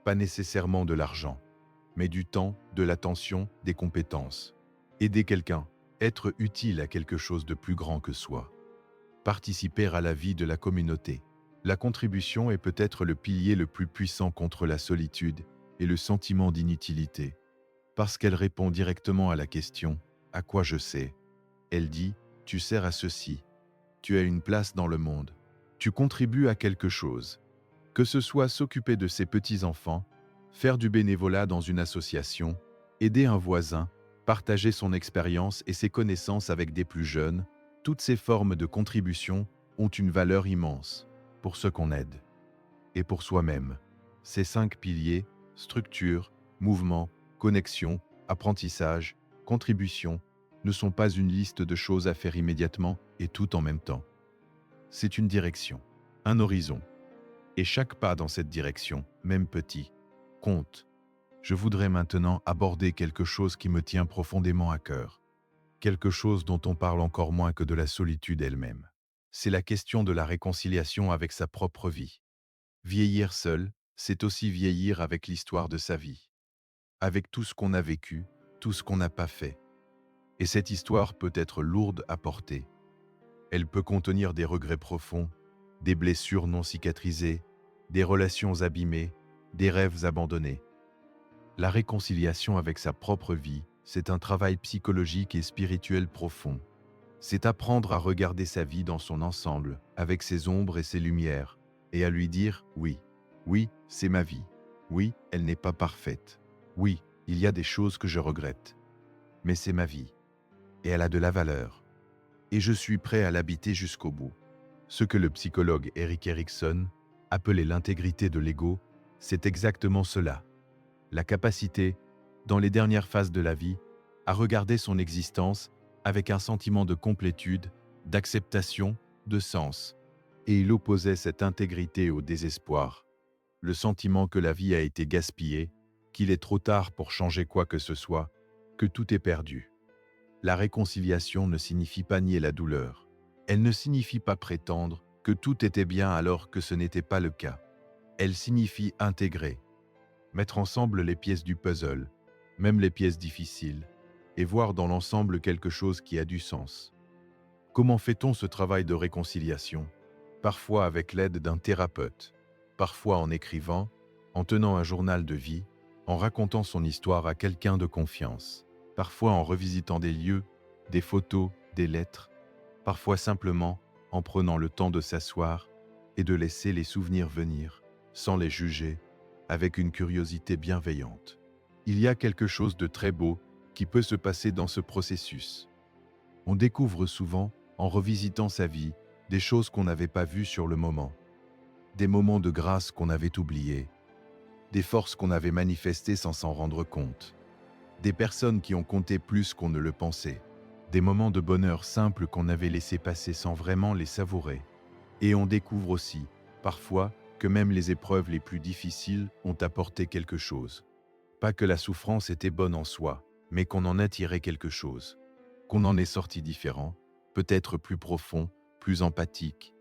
[SPEAKER 1] pas nécessairement de l'argent, mais du temps, de l'attention, des compétences. Aider quelqu'un, être utile à quelque chose de plus grand que soi. Participer à la vie de la communauté. La contribution est peut-être le pilier le plus puissant contre la solitude et le sentiment d'inutilité, parce qu'elle répond directement à la question « À quoi je sers ?» Elle dit « Tu sers à ceci, tu as une place dans le monde, tu contribues à quelque chose ». Que ce soit s'occuper de ses petits-enfants, faire du bénévolat dans une association, aider un voisin, partager son expérience et ses connaissances avec des plus jeunes, toutes ces formes de contribution ont une valeur immense pour ceux qu'on aide et pour soi-même. Ces 5 piliers, structure, mouvement, connexion, apprentissage, contribution, ne sont pas une liste de choses à faire immédiatement et tout en même temps. C'est une direction, un horizon. Et chaque pas dans cette direction, même petit, compte. Je voudrais maintenant aborder quelque chose qui me tient profondément à cœur. Quelque chose dont on parle encore moins que de la solitude elle-même. C'est la question de la réconciliation avec sa propre vie. Vieillir seul, c'est aussi vieillir avec l'histoire de sa vie. Avec tout ce qu'on a vécu, tout ce qu'on n'a pas fait. Et cette histoire peut être lourde à porter. Elle peut contenir des regrets profonds, des blessures non cicatrisées, des relations abîmées, des rêves abandonnés. La réconciliation avec sa propre vie, c'est un travail psychologique et spirituel profond. C'est apprendre à regarder sa vie dans son ensemble, avec ses ombres et ses lumières, et à lui dire « oui, oui, c'est ma vie. Oui, elle n'est pas parfaite. Oui, il y a des choses que je regrette. Mais c'est ma vie. Et elle a de la valeur. Et je suis prêt à l'habiter jusqu'au bout. » Ce que le psychologue Erik Erikson appelait l'intégrité de l'ego, c'est exactement cela. La capacité dans les dernières phases de la vie, à regarder son existence avec un sentiment de complétude, d'acceptation, de sens. Et il opposait cette intégrité au désespoir, le sentiment que la vie a été gaspillée, qu'il est trop tard pour changer quoi que ce soit, que tout est perdu. La réconciliation ne signifie pas nier la douleur. Elle ne signifie pas prétendre que tout était bien alors que ce n'était pas le cas. Elle signifie intégrer, mettre ensemble les pièces du puzzle, même les pièces difficiles, et voir dans l'ensemble quelque chose qui a du sens. Comment fait-on ce travail de réconciliation? Parfois avec l'aide d'un thérapeute, parfois en écrivant, en tenant un journal de vie, en racontant son histoire à quelqu'un de confiance, parfois en revisitant des lieux, des photos, des lettres, parfois simplement en prenant le temps de s'asseoir et de laisser les souvenirs venir, sans les juger, avec une curiosité bienveillante. Il y a quelque chose de très beau qui peut se passer dans ce processus. On découvre souvent, en revisitant sa vie, des choses qu'on n'avait pas vues sur le moment, des moments de grâce qu'on avait oubliés, des forces qu'on avait manifestées sans s'en rendre compte, des personnes qui ont compté plus qu'on ne le pensait, des moments de bonheur simples qu'on avait laissés passer sans vraiment les savourer. Et on découvre aussi, parfois, que même les épreuves les plus difficiles ont apporté quelque chose. Pas que la souffrance était bonne en soi, mais qu'on en a tiré quelque chose, qu'on en est sorti différent, peut-être plus profond, plus empathique,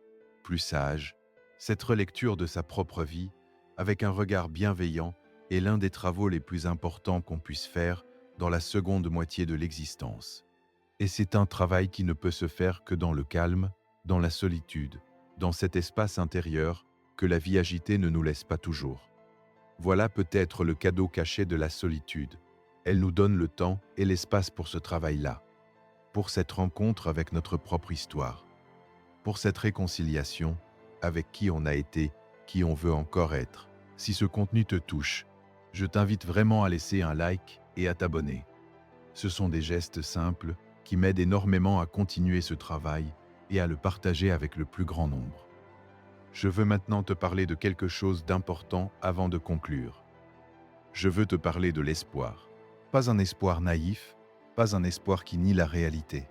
[SPEAKER 1] plus sage. Cette relecture de sa propre vie, avec un regard bienveillant, est l'un des travaux les plus importants qu'on puisse faire dans la seconde moitié de l'existence. Et c'est un travail qui ne peut se faire que dans le calme, dans la solitude, dans cet espace intérieur que la vie agitée ne nous laisse pas toujours. Voilà peut-être le cadeau caché de la solitude. Elle nous donne le temps et l'espace pour ce travail-là, pour cette rencontre avec notre propre histoire, pour cette réconciliation avec qui on a été, qui on veut encore être. Si ce contenu te touche, je t'invite vraiment à laisser un like et à t'abonner. Ce sont des gestes simples qui m'aident énormément à continuer ce travail et à le partager avec le plus grand nombre. Je veux maintenant te parler de quelque chose d'important avant de conclure. Je veux te parler de l'espoir. Pas un espoir naïf, pas un espoir qui nie la réalité,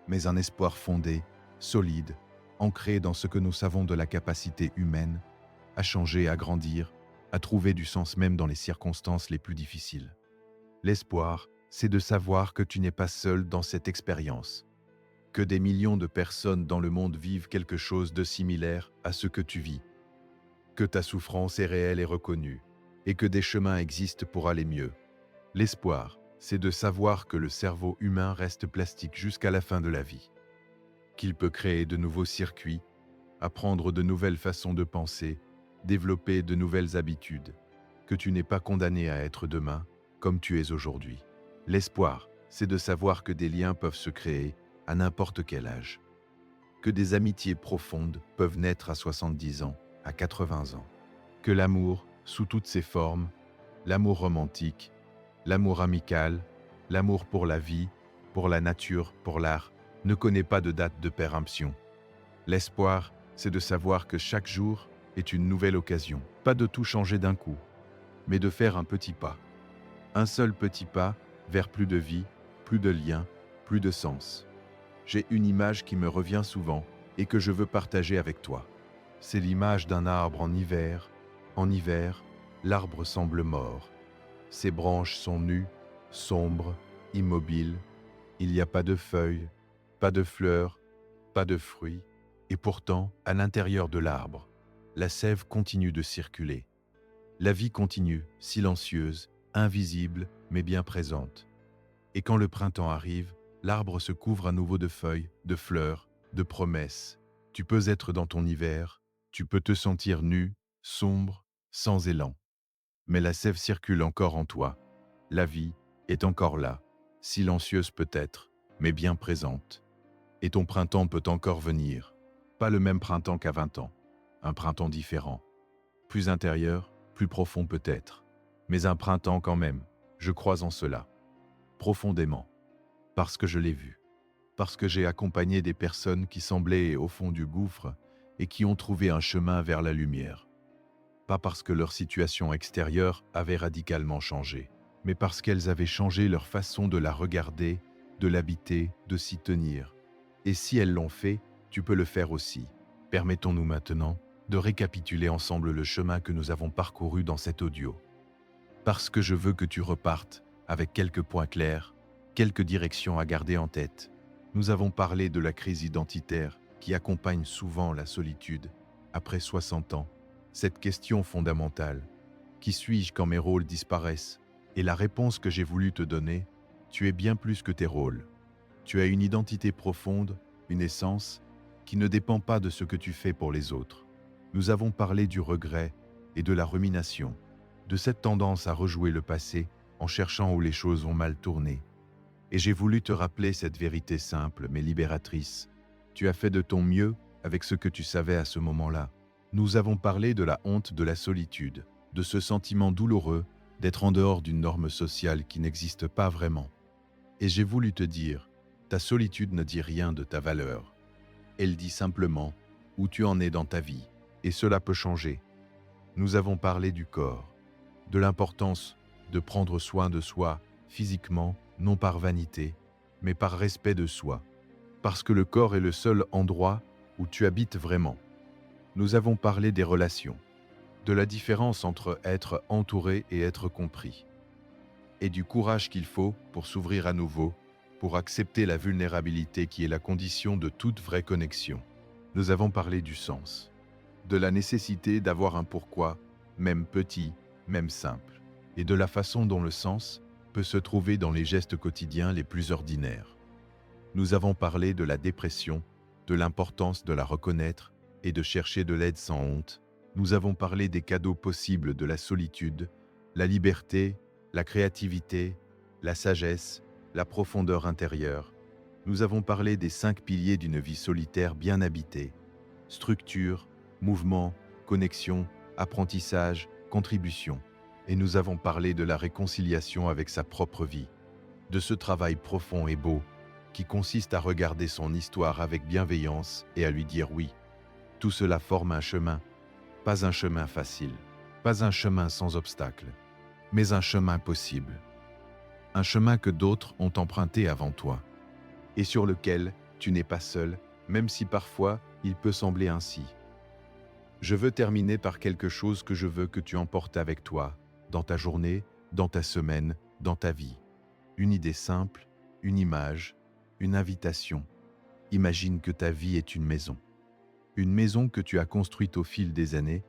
[SPEAKER 1] mais un espoir fondé, solide, ancré dans ce que nous savons de la capacité humaine à changer, à grandir, à trouver du sens même dans les circonstances les plus difficiles. L'espoir, c'est de savoir que tu n'es pas seul dans cette expérience, que des millions de personnes dans le monde vivent quelque chose de similaire à ce que tu vis, que ta souffrance est réelle et reconnue, et que des chemins existent pour aller mieux. L'espoir, c'est de savoir que le cerveau humain reste plastique jusqu'à la fin de la vie, qu'il peut créer de nouveaux circuits, apprendre de nouvelles façons de penser, développer de nouvelles habitudes, que tu n'es pas condamné à être demain comme tu es aujourd'hui. L'espoir, c'est de savoir que des liens peuvent se créer à n'importe quel âge, que des amitiés profondes peuvent naître à 70 ans, à 80 ans, que l'amour, sous toutes ses formes, l'amour romantique, l'amour amical, l'amour pour la vie, pour la nature, pour l'art, ne connaît pas de date de péremption. L'espoir, c'est de savoir que chaque jour est une nouvelle occasion, pas de tout changer d'un coup, mais de faire un petit pas. Un seul petit pas vers plus de vie, plus de liens, plus de sens. J'ai une image qui me revient souvent et que je veux partager avec toi. C'est l'image d'un arbre en hiver. En hiver, l'arbre semble mort. Ses branches sont nues, sombres, immobiles. Il n'y a pas de feuilles, pas de fleurs, pas de fruits. Et pourtant, à l'intérieur de l'arbre, la sève continue de circuler. La vie continue, silencieuse, invisible, mais bien présente. Et quand le printemps arrive, l'arbre se couvre à nouveau de feuilles, de fleurs, de promesses. Tu peux être dans ton hiver, tu peux te sentir nu, sombre, sans élan. Mais la sève circule encore en toi. La vie est encore là, silencieuse peut-être, mais bien présente. Et ton printemps peut encore venir. Pas le même printemps qu'à 20 ans, un printemps différent. Plus intérieur, plus profond peut-être. Mais un printemps quand même, je crois en cela. Profondément. Parce que je l'ai vu. Parce que j'ai accompagné des personnes qui semblaient au fond du gouffre et qui ont trouvé un chemin vers la lumière. Pas parce que leur situation extérieure avait radicalement changé, mais parce qu'elles avaient changé leur façon de la regarder, de l'habiter, de s'y tenir. Et si elles l'ont fait, tu peux le faire aussi. Permettons-nous maintenant de récapituler ensemble le chemin que nous avons parcouru dans cet audio. Parce que je veux que tu repartes avec quelques points clairs, quelques directions à garder en tête. Nous avons parlé de la crise identitaire qui accompagne souvent la solitude. Après 60 ans, cette question fondamentale, qui suis-je quand mes rôles disparaissent? Et la réponse que j'ai voulu te donner, tu es bien plus que tes rôles. Tu as une identité profonde, une essence, qui ne dépend pas de ce que tu fais pour les autres. Nous avons parlé du regret et de la rumination, de cette tendance à rejouer le passé en cherchant où les choses ont mal tourné. Et j'ai voulu te rappeler cette vérité simple mais libératrice. Tu as fait de ton mieux avec ce que tu savais à ce moment-là. Nous avons parlé de la honte de la solitude, de ce sentiment douloureux d'être en dehors d'une norme sociale qui n'existe pas vraiment. Et j'ai voulu te dire, ta solitude ne dit rien de ta valeur. Elle dit simplement où tu en es dans ta vie, et cela peut changer. Nous avons parlé du corps, de l'importance de prendre soin de soi physiquement, non par vanité, mais par respect de soi, parce que le corps est le seul endroit où tu habites vraiment. Nous avons parlé des relations, de la différence entre être entouré et être compris, et du courage qu'il faut pour s'ouvrir à nouveau, pour accepter la vulnérabilité qui est la condition de toute vraie connexion. Nous avons parlé du sens, de la nécessité d'avoir un pourquoi, même petit, même simple, et de la façon dont le sens peut se trouver dans les gestes quotidiens les plus ordinaires. Nous avons parlé de la dépression, de l'importance de la reconnaître et de chercher de l'aide sans honte. Nous avons parlé des cadeaux possibles de la solitude, la liberté, la créativité, la sagesse, la profondeur intérieure. Nous avons parlé des 5 piliers d'une vie solitaire bien habitée: structure, mouvement, connexion, apprentissage, contribution. Et nous avons parlé de la réconciliation avec sa propre vie, de ce travail profond et beau qui consiste à regarder son histoire avec bienveillance et à lui dire oui. Tout cela forme un chemin, pas un chemin facile, pas un chemin sans obstacles, mais un chemin possible. Un chemin que d'autres ont emprunté avant toi, et sur lequel tu n'es pas seul, même si parfois il peut sembler ainsi. Je veux terminer par quelque chose que je veux que tu emportes avec toi, dans ta journée, dans ta semaine, dans ta vie. Une idée simple, une image, une invitation. Imagine que ta vie est une maison. Une maison que tu as construite au fil des années,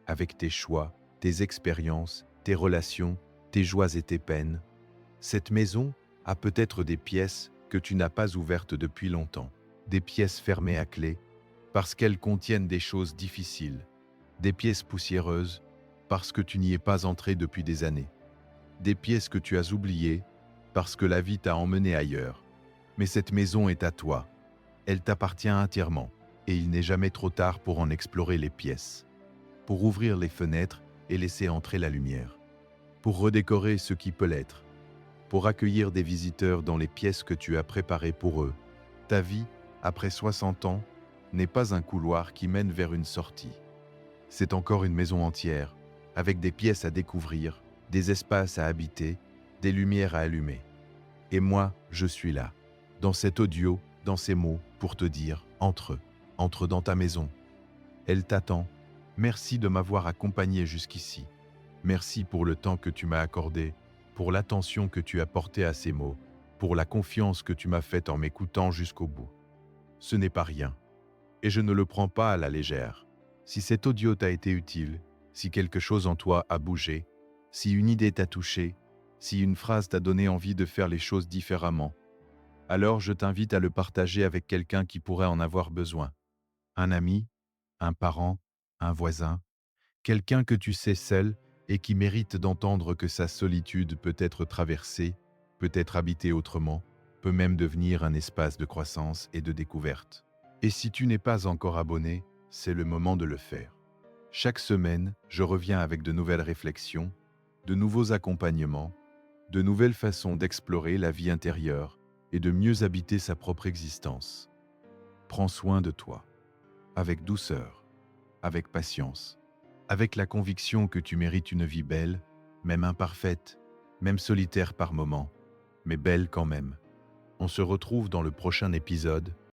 [SPEAKER 1] avec tes choix, tes expériences, tes relations, tes joies et tes peines. Cette maison a peut-être des pièces que tu n'as pas ouvertes depuis longtemps, des pièces fermées à clé, parce qu'elles contiennent des choses difficiles, des pièces poussiéreuses, parce que tu n'y es pas entré depuis des années, des pièces que tu as oubliées, parce que la vie t'a emmené ailleurs. Mais cette maison est à toi, elle t'appartient entièrement, et il n'est jamais trop tard pour en explorer les pièces, pour ouvrir les fenêtres et laisser entrer la lumière, pour redécorer ce qui peut l'être, pour accueillir des visiteurs dans les pièces que tu as préparées pour eux. Ta vie, après 60 ans, n'est pas un couloir qui mène vers une sortie. C'est encore une maison entière, avec des pièces à découvrir, des espaces à habiter, des lumières à allumer. Et moi, je suis là, dans cet audio, dans ces mots, pour te dire, entre dans ta maison. Elle t'attend. Merci de m'avoir accompagné jusqu'ici. Merci pour le temps que tu m'as accordé, pour l'attention que tu as portée à ces mots, pour la confiance que tu m'as faite en m'écoutant jusqu'au bout. Ce n'est pas rien, et je ne le prends pas à la légère. Si cet audio t'a été utile, si quelque chose en toi a bougé, si une idée t'a touché, si une phrase t'a donné envie de faire les choses différemment, alors je t'invite à le partager avec quelqu'un qui pourrait en avoir besoin. Un ami, un parent, un voisin, quelqu'un que tu sais seul et qui mérite d'entendre que sa solitude peut être traversée, peut être habitée autrement, peut même devenir un espace de croissance et de découverte. Et si tu n'es pas encore abonné, c'est le moment de le faire. Chaque semaine, je reviens avec de nouvelles réflexions, de nouveaux accompagnements, de nouvelles façons d'explorer la vie intérieure et de mieux habiter sa propre existence. Prends soin de toi, avec douceur, avec patience, avec la conviction que tu mérites une vie belle, même imparfaite, même solitaire par moments, mais belle quand même. On se retrouve dans le prochain épisode.